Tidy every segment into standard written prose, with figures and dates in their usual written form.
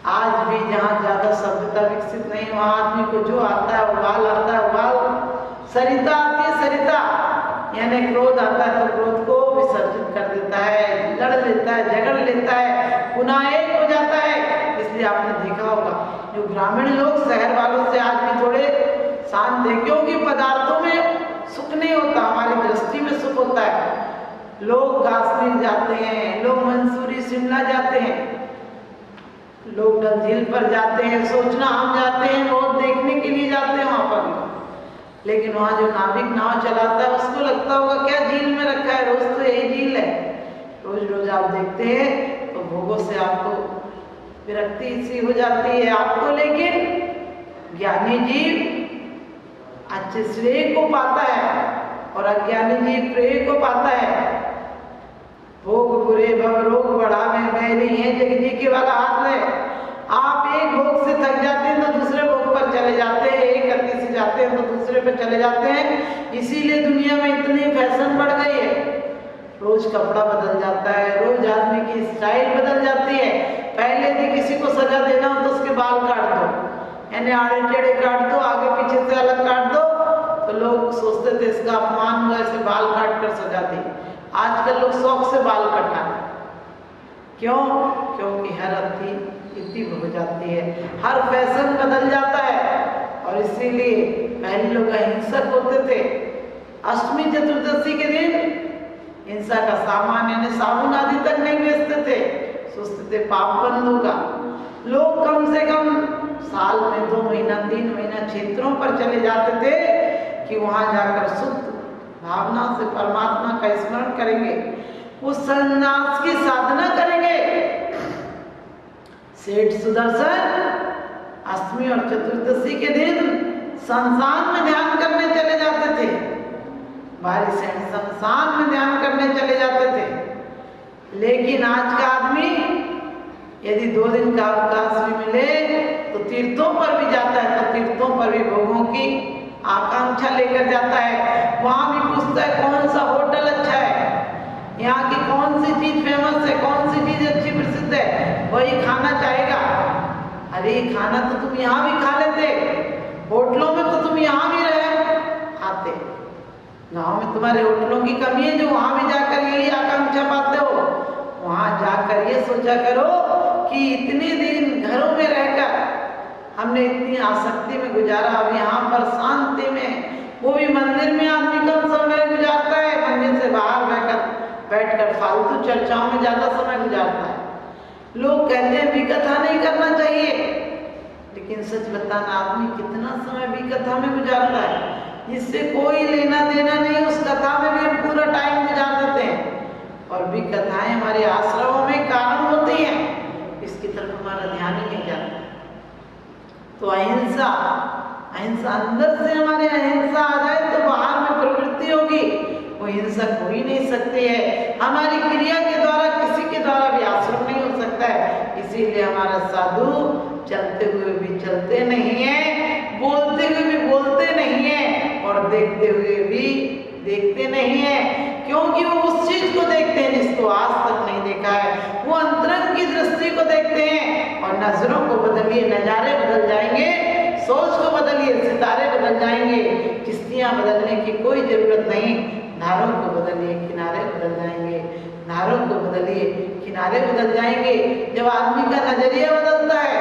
आज भी जहाँ ज्यादा सभ्यता विकसित नहीं, वहाँ आदमी को जो आता है उबाल आता है, उबाल, सरिता आती है, सरिता यानी क्रोध आता है तो क्रोध को विसर्जित कर देता है, लड़ लेता है, झगड़ लेता है, पुनः एक हो जाता है। इसलिए आपने देखा होगा जो ग्रामीण लोग शहर वालों से आज भी थोड़े शांत है, क्योंकि पदार्थों में सुख नहीं होता, हमारी दृष्टि में सुख होता है। लोग कश्मीर जाते हैं, लोग मंसूरी शिमला जाते हैं, लोग डल झील पर जाते हैं, सोचना हम जाते हैं, बहुत देखने के लिए जाते हैं वहां पर, लेकिन वहां जो नाविक नाव चलाता है उसको लगता होगा क्या झील में रखा है, रोज तो यही झील है। रोज रोज आप देखते हैं तो भोगों से आपको विरक्ति सी हो जाती है आपको, लेकिन ज्ञानी जीव अच्छे श्रेय को पाता है और अज्ञानी जीव प्रेय को पाता है। भोग बुरे भव रोग बढ़ावे बैरी है जगजी के वाला हाथ में। आप एक भोग से थक जाते हैं तो दूसरे भोग पर चले जाते हैं, एक गति से जाते हैं तो दूसरे पर चले जाते हैं। इसीलिए दुनिया में इतनी फैशन बढ़ गई है, रोज कपड़ा बदल जाता है, रोज आदमी की स्टाइल बदल जाती है। पहले यदि किसी को सजा देना हो तो उसके बाल काट दो, यानी आड़े टेढ़े काट दो, आगे पीछे से अलग काट दो, तो लोग सोचते थे इसका अपमान हुआ, ऐसे बाल काट कर सजा दी। आजकल लोग शौक से बाल कटा, क्यों? क्योंकि हर अति इति हो जाती है, हर फैशन बदल जाता है। और इसीलिए पहले लोग अहिंसक होते थे। अष्टमी चतुर्दशी के दिन हिंसा का सामान यानी साबुन आदि तक नहीं बेचते थे, सोचते थे पाप बंद होगा। लोग कम से कम साल में 2 महीना 3 महीना क्षेत्रों पर चले जाते थे कि वहां जाकर शुद्ध भावना से परमात्मा का स्मरण करेंगे, उस संन्यास की साधना करेंगे। सेठ सुदर्शन अष्टमी और चतुर्दशी के दिन संसान में ध्यान करने चले जाते थे, भारी सेठ संसान में ध्यान करने चले जाते थे। लेकिन आज का आदमी यदि 2 दिन का अवकाश भी मिले तो तीर्थों पर भी जाता है, तो तीर्थों पर भी भोगों की आकांक्षा लेकर जाता है। वहां भी पूछता है कौन सा होटल अच्छा है, यहाँ की कौन सी चीज फेमस है, कौन सी चीज अच्छी प्रसिद्ध है, वही खाना चाहेगा। अरे खाना तो तुम यहाँ भी खा लेते, होटलों में तो तुम यहाँ भी रहे आते, गाँव में तुम्हारे होटलों की कमी है जो वहां भी जाकर यही आकांक्षा पाते हो। वहां जाकर ये सोचा करो कि इतने दिन घरों में रहकर हमने इतनी आसक्ति में गुजारा, अब यहाँ पर शांति में, वो भी मंदिर में आदमी कम समय गुजारता है, मंदिर से बाहर बैठकर फालतू चर्चाओं में ज्यादा समय गुजारता है। लोग कहते हैं विकथा नहीं करना चाहिए, लेकिन सच बताना आदमी कितना समय विकथा में गुजारता है, जिससे कोई लेना देना नहीं, उस कथा में भी हम पूरा टाइम गुजार देते हैं। और भी कथाएं हमारे आश्रमों में कारण होती हैं, इसकी तरफ हमारा ध्यान ही नहीं जाता। तो अहिंसा, अहिंसा अंदर से हमारे अहिंसा आ जाए तो बाहर में प्रवृत्ति होगी, वो हिंसक हो ही नहीं सकती है। हमारी क्रिया के द्वारा किसी के द्वारा भी आश्रम नहीं हो सकता है। इसीलिए हमारा साधु चलते हुए भी चलते नहीं है, बोलते हुए भी बोलते नहीं है, और देखते हुए भी देखते नहीं है, क्योंकि वो उस चीज को देखते हैं जिसको आज तक नहीं देखा है। वो अंतरंग की दृष्टि को देखते हैं। और नजरों को बदलिए, नजारे बदल जाएंगे, सोच को बदलिए, सितारे बदल जाएंगे। किश्तियां बदलने की कोई जरूरत नहीं, धारों को बदलिए, किनारे बदल जाएंगे, धारों को बदलिए, किनारे बदल जाएंगे। जब आदमी का नजरिया बदलता है,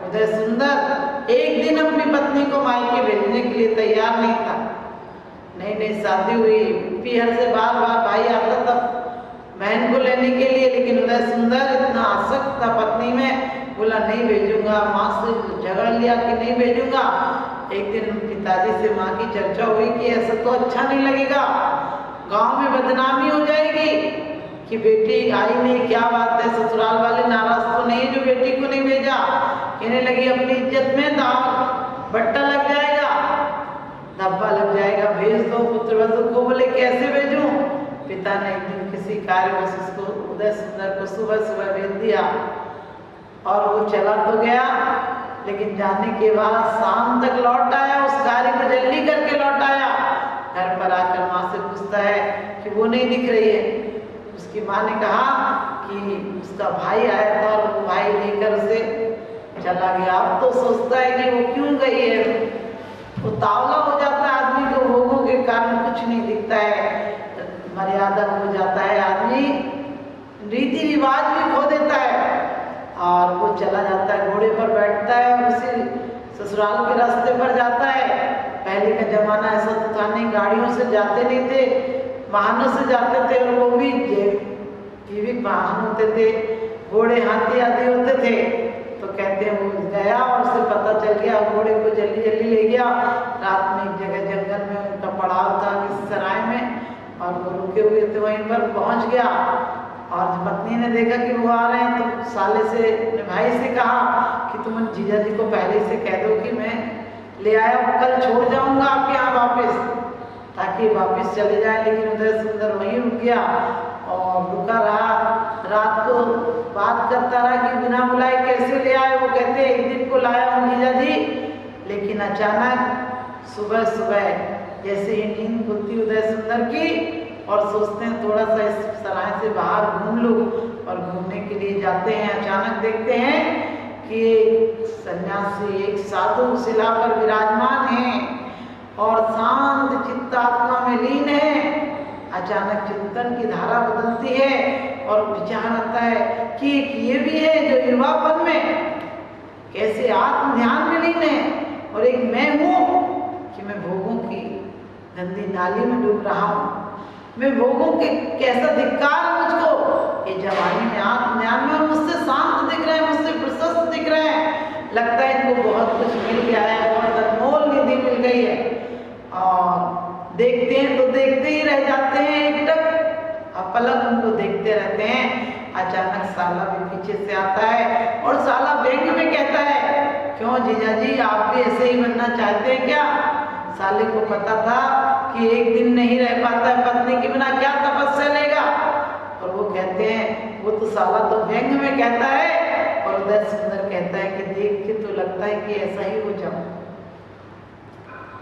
उदय सुंदर एक दिन अपनी पत्नी को मायके भेजने के लिए तैयार नहीं था। नई नई शादी हुई, पीहर से बार बार भाई आता था बहन को लेने के लिए, लेकिन उदय सुंदर इतना आसक्त था पत्नी में, बोला नहीं भेजूंगा, माँ से झगड़ लिया कि नहीं भेजूंगा। एक दिन पिताजी से माँ की चर्चा हुई कि ऐसा तो अच्छा नहीं लगेगा, गांव में बदनामी हो जाएगी कि बेटी आई नहीं, क्या बात है, ससुराल वाले नाराज तो नहीं जो बेटी को नहीं भेजा। कहने लगी अपनी इज्जत में दाग बट्टा लग जाएगा, धब्बा लग जाएगा, भेज दो पुत्रवधू को। बोले कैसे भेजूं? पिता ने एक दिन किसी कार्यवश उसको उदय सुंदर को सुबह सुबह भेज दिया, और वो चला तो गया, लेकिन जाने के बाद शाम तक लौट आया, उस कार्य को जल्दी करके लौट आया। घर पर आकर माँ से पूछता है कि वो नहीं दिख रही है। उसकी माँ ने कहा कि उसका भाई आया था और वो भाई लेकर उसे चला गया। अब तो सोचता है कि वो क्यों गई है, वो तावला हो जाता है आदमी को, भोगों के कारण कुछ नहीं दिखता है, मर्यादा खो जाता है, आदमी रीति रिवाज भी खो देता है और वो चला जाता है, घोड़े पर बैठता है, उसी ससुराल के रास्ते पर जाता है। पहले का जमाना ऐसा तो था नहीं, गाड़ियों से जाते नहीं थे, वाहनों से जाते थे, और वो भी जीवित वाहन होते थे, घोड़े हाथी आदि होते थे। तो कहते हैं वो गया और उसे पता चल गया, घोड़े को जल्दी जल्दी ले गया। रात में एक जगह जंगल में उनका पड़ाव था किसी सराय में, और वो रुके हुए थे, वहीं पर पहुंच गया। और जब पत्नी ने देखा कि वो आ रहे हैं तो साले से, भाई से कहा कि तुम जीजा जी को पहले से कह दो कि मैं ले आया हूँ, कल छोड़ जाऊंगा आपके यहाँ वापस, ताकि वापस चले जाए। लेकिन उदय सुंदर वहीं रुक गया और रुका रहा, रात को बात करता रहा कि बिना बुलाए कैसे ले आए। वो कहते एक दिन को लाया हूँ जीजा जी, लेकिन अचानक सुबह सुबह जैसे ही नींद खुलती उदय सुंदर की, और सोचते हैं थोड़ा सा इस सराय से बाहर घूम लूं, और घूमने के लिए जाते हैं। अचानक देखते हैं कि एक सन्यासी, एक साधु शिला पर विराजमान है और शांत चित्त आत्मा में लीन है। अचानक चिंतन की धारा बदलती है और विचार आता है कि ये भी है जो युवापन में कैसे आत्म ध्यान में लीन है, और एक मैं हूँ कि मैं भोगों की गंदी नाली में डूब रहा हूँ, मैं भोगों के कैसा धिक्कार है मुझको। ये जवानी में आत्म ध्यान में मुझसे शांत दिख रहे हैं, मुझसे प्रशस्त दिख रहे हैं, लगता है इनको बहुत कुछ मिल गया है, बहुत अनमोल निधि मिल गई है। और देखते हैं तो देखते ही रह जाते हैं, एकटक अपलक उनको देखते रहते हैं। अचानक साला भी पीछे से आता है और साला व्यंग में कहता है, क्यों जीजा जी आप भी ऐसे ही बनना चाहते हैं क्या? साले को पता था कि एक दिन नहीं रह पाता है पत्नी के बिना, क्या तपस्या लेगा। और वो कहते हैं, वो तो साला तो व्यंग में कहता है, और उदय सुंदर कहता है कि देख के तो लगता है कि ऐसा ही हो जाओ।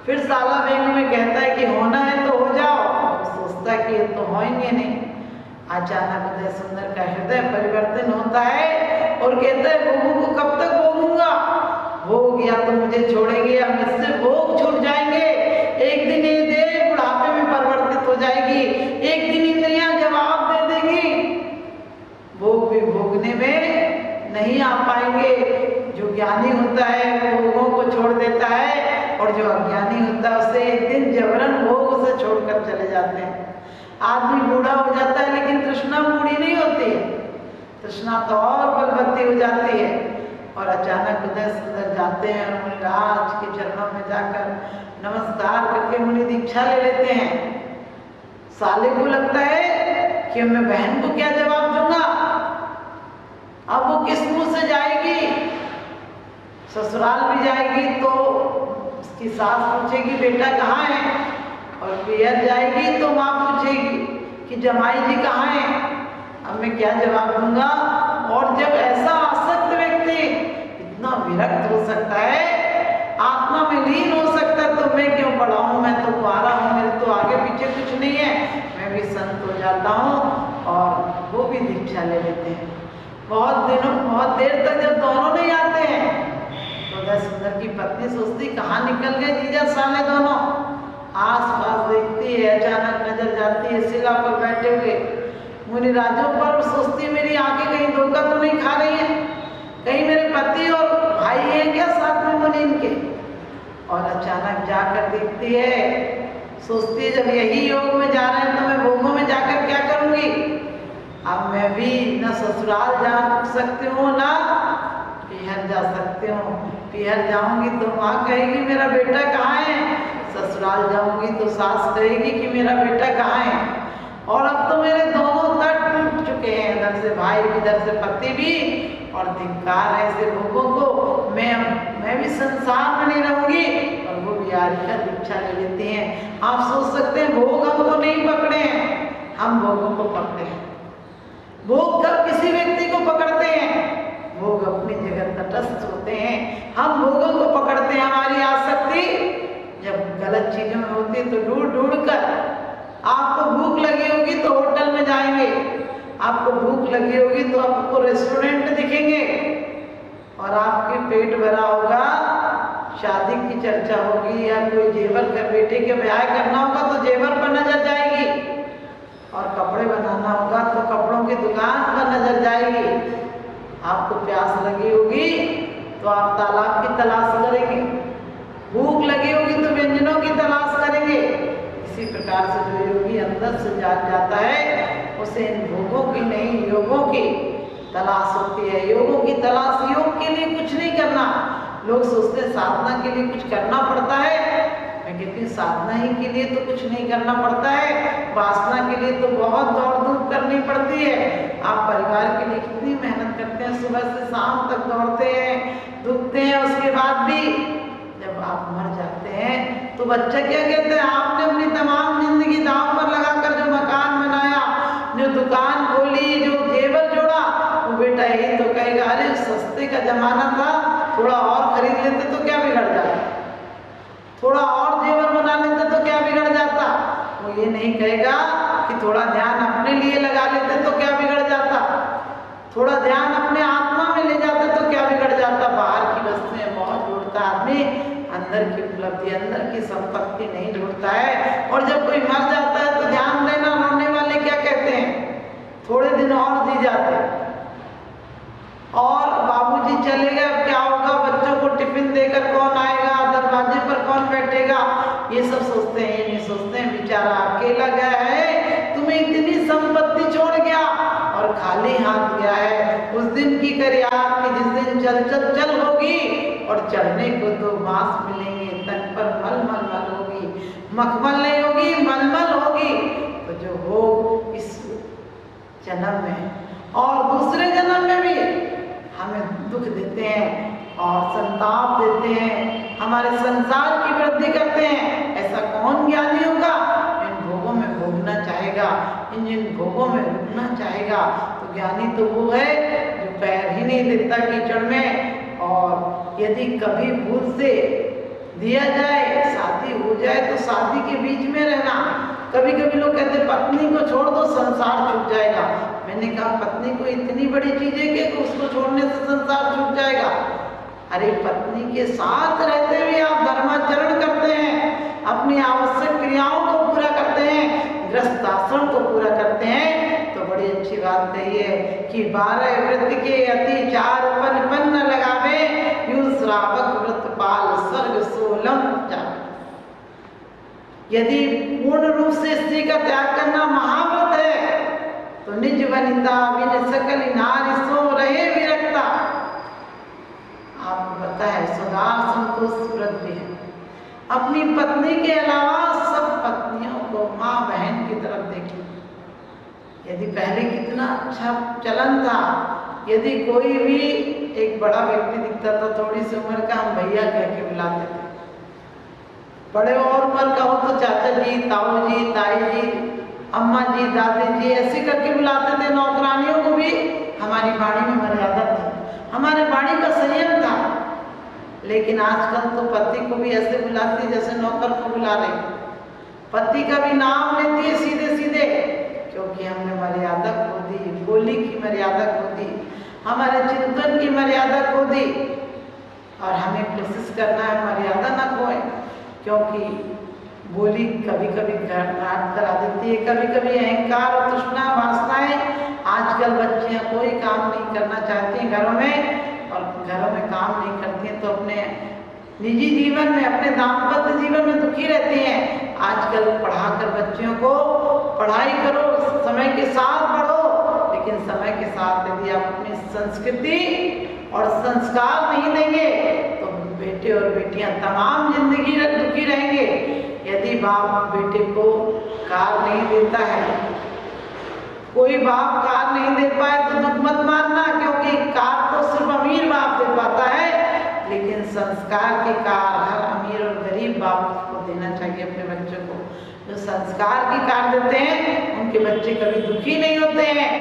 फिर साला व्यंग में कहता है कि होना है तो हो जाओ, और सोचता है कि ये तो होएंगे नहीं। अचानक उदय सुंदर का हृदय परिवर्तन होता है और कहता है भोगों को कब तक भोगूंगा, भोग या तो मुझे छोड़ेंगे या मुझसे भोग छूट जाएंगे। एक दिन ये देह बुढ़ापे में परिवर्तित हो जाएगी, एक दिन इंद्रियां जवाब दे देगी, भोग भी भोगने में नहीं आ पाएंगे। जो ज्ञानी होता है भोगों को छोड़ देता है, और जो अज्ञानी होता है उसे एक दिन जबरन भोग उसे छोड़कर चले जाते हैं। आदमी बूढ़ा हो जाता है लेकिन तृष्णा बूढ़ी नहीं होती है, तृष्णा तो और बलवती हो जाती है। और अचानक उदय सुंदर जाते हैं और मुनिराज के चरणों में जाकर नमस्कार करके मुनि दीक्षा ले लेते हैं। साले को लगता है कि मैं बहन को क्या जवाब दूंगा, अब वो किस मुंह से जाएगी, ससुराल भी जाएगी तो उसकी सास पूछेगी बेटा कहाँ है, और पियर जाएगी तो माँ पूछेगी कि जमाई जी कहाँ है, अब मैं क्या जवाब दूंगा। और जब ऐसा आसक्त व्यक्ति इतना विरक्त हो सकता है, आत्मा में लीन हो सकता है, तो मैं क्यों पढ़ा हूँ, मैं तो कुआरा हूँ, मेरे तो आगे पीछे कुछ नहीं है, मैं भी संत हो जाता हूँ। और वो भी दीक्षा ले लेते हैं। बहुत देर तक जब दोनों नहीं आते हैं तो उदय सुंदर की पत्नी सोचती कहाँ निकल गए जीजा साले दोनों। आस पास देखती है, अचानक नजर जाती है शिला पर बैठे हुए मुनिराजों पर, और सोचती मेरी आंखें कहीं धोखा तो नहीं खा रही है, कहीं मेरे पति और भाई हैं क्या साथ में मुनि इनके। और अचानक जाकर देखती है, सोचती है जब यही योग में जा रहे हैं तो मैं भोगों में जाकर क्या करूंगी। अब मैं भी न ससुराल जा सकती हूँ ना पीहर जा सकती हूँ। पीहर जाऊंगी तो माँ कहेगी मेरा बेटा कहाँ है, ससुराल जाऊंगी तो सास कहेगी कि मेरा बेटा कहाँ है। और अब तो मेरे दोनों तट टूट चुके हैं, इधर से भाई इधर से पति भी, और धिक्कार है ऐसे भोगों को। मैं भी संसार में नहीं रहूंगी। और वो बिहारी का दीक्षा ले लेती हैं। आप सोच सकते हैं भोग हमको नहीं पकड़े हैं, हम भोगों को पकड़े हैं। भोग कब किसी व्यक्ति को पकड़ते हैं, भोग अपनी जगह तटस्थ होते हैं। हम भोगों को पकड़ते हैं, हमारी आसक्ति जब गलत चीजों में होती है तो ढूंढ ढूंढ कर। आपको भूख लगी होगी तो होटल में जाएंगे, आपको भूख लगी होगी तो आपको रेस्टोरेंट दिखेंगे, और आपके पेट भरा होगा, शादी की चर्चा होगी या कोई जेवर का बेटे के ब्याह करना होगा तो जेवर पर नजर जाएगी, और कपड़े बनाना होगा तो कपड़ों की दुकान पर नजर जाएगी। आपको प्यास लगी होगी तो आप तालाब की तलाश करेंगे, भूख लगी होगी तो व्यंजनों की तलाश करेंगे। इसी प्रकार से जो योगी अंदर से जाग जाता है उसे इन भोगों की नहीं योगों की तलाश होती है। योगों की तलाश, योग के लिए कुछ नहीं करना। लोग सोचते हैं साधना के लिए कुछ करना पड़ता है, मैं कहती हूँ साधना ही के लिए तो कुछ नहीं करना पड़ता है, वासना के लिए तो बहुत दौड़ धूप करनी पड़ती है। आप परिवार के लिए कितनी मेहनत करते हैं, सुबह से शाम तक दौड़ते हैं, दुखते हैं, उसके बाद भी जब आप मर जाते हैं तो बच्चे क्या कहते हैं, आपने अपनी तमाम जिंदगी दांव पर लगाकर जो मकान बनाया, जो दुकान खोली, जो जेवर जोड़ा, वो बेटा यही तो कहेगा अरे सस्ते का जमाना था, थोड़ा और खरीद लेते तो क्या बिगड़ जाता, थोड़ा और जेवर बना लेते तो क्या बिगड़ जाता। वो ये नहीं कहेगा कि थोड़ा ध्यान अपने लिए लगा लेते तो क्या बिगड़ जाता, थोड़ा ध्यान अपने आत्मा में ले जाते तो क्या बिगड़ जाता। बाहर की वस्तुएं बहुत जोड़ता आदमी, अंदर की उपलब्धि, अंदर की संपत्ति नहीं जोड़ता है। और जब कोई मर जाता है तो ध्यान देना, रोने वाले क्या कहते हैं, थोड़े दिन और जी जाते, और बाबूजी चले गए अब क्या होगा, बच्चों को टिफिन देकर कौन आएगा, दरवाजे पर कौन बैठेगा, ये सब सोचते हैं। ये नहीं सोचते हैं बेचारा अकेला गया है, तुम्हें इतनी संपत्ति छोड़ गया और खाली हाथ गया है। उस दिन की कर याद कि जिस दिन चल चल चल होगी और चढ़ने को तो बांस मिलेंगे, तन पर मल मल मल होगी, मखमल नहीं होगी, मलमल होगी। तो जो हो इस जन्म में और दूसरे जन्म में भी हमें दुख देते हैं और संताप देते हैं, हमारे संसार की वृद्धि करते हैं। ऐसा कौन ज्ञानी होगा, इन भोगों में भोगना चाहेगा, इन भोगों में रुकना चाहेगा। तो ज्ञानी तो वो है जो पैर ही नहीं देता कीचड़ में। और यदि कभी भूल से दिया जाए, शादी हो जाए तो शादी के बीच में रहना। कभी कभी लोग कहते हैं पत्नी को छोड़ दो संसार छूट जाएगा। मैंने कहा पत्नी को इतनी बड़ी चीज है कि उसको छोड़ने से संसार छूट जाएगा। अरे पत्नी के साथ रहते हुए आप धर्माचरण करते हैं, अपनी आवश्यक क्रियाओं को पूरा करते हैं, गृहस्थ आश्रम को पूरा करते हैं, तो बड़ी अच्छी बात कही है कि 12 व्रत के अति 4 पन न लगावे, यूं श्रावक व्रत पाल स्वर्ग सोलम जावे। यदि पूर्ण रूप से स्त्री का त्याग करना महाव्रत है तो निज वनिता बिन सकल नारी सो रहे विरक्ता। आपको पता है सुधार संतोष व्रत भी है। अपनी पत्नी के अलावा सब पत्नियों को माँ बहन की तरफ देखिए। यदि पहले कितना अच्छा चलन था, यदि कोई भी एक बड़ा व्यक्ति दिखता था थोड़ी सी उम्र का, हम भैया कह के बुलाते थे। बड़े और उम्र का हो तो चाचा जी, ताऊ जी, ताई जी, अम्मा जी, दादी जी ऐसे करके बुलाते थे। नौकरानियों को भी हमारी वाणी में मर्यादा थी, हमारे वाणी का संयम था। लेकिन आजकल तो पति को भी ऐसे बुलाती जैसे नौकर को बुला रही, पति का भी नाम लेती है सीधे सीधे, क्योंकि हमने मर्यादा खो दी, बोली की मर्यादा खो दी, हमारे चिंतन की मर्यादा खो दी। और हमें कोशिश करना है मर्यादा ना खोए, क्योंकि बोली कभी कभी घाट करा देती है, कभी कभी अहंकार और तृष्णा वासनाएं। आजकल बच्चियां कोई काम नहीं करना चाहती हैं घरों में, और घरों में काम नहीं करती हैं तो अपने निजी जीवन में, अपने दाम्पत्य जीवन में दुखी रहती हैं। आजकल पढ़ाकर बच्चियों को पढ़ाई करो, समय के साथ बढ़ो, लेकिन समय के साथ यदि आप अपनी संस्कृति और संस्कार नहीं देंगे तो बेटे और बेटियां तमाम जिंदगी दुखी रहेंगे। यदि बाप बेटे को कार नहीं देता है, कोई बाप कार नहीं दे पाए तो दुख मत मानना, क्योंकि कार तो सिर्फ अमीर बाप दे पाता है, लेकिन संस्कार की कार हर अमीर और गरीब बाप को देना चाहिए अपने बच्चों को। जो संस्कार की कार देते हैं उनके बच्चे कभी दुखी नहीं होते हैं।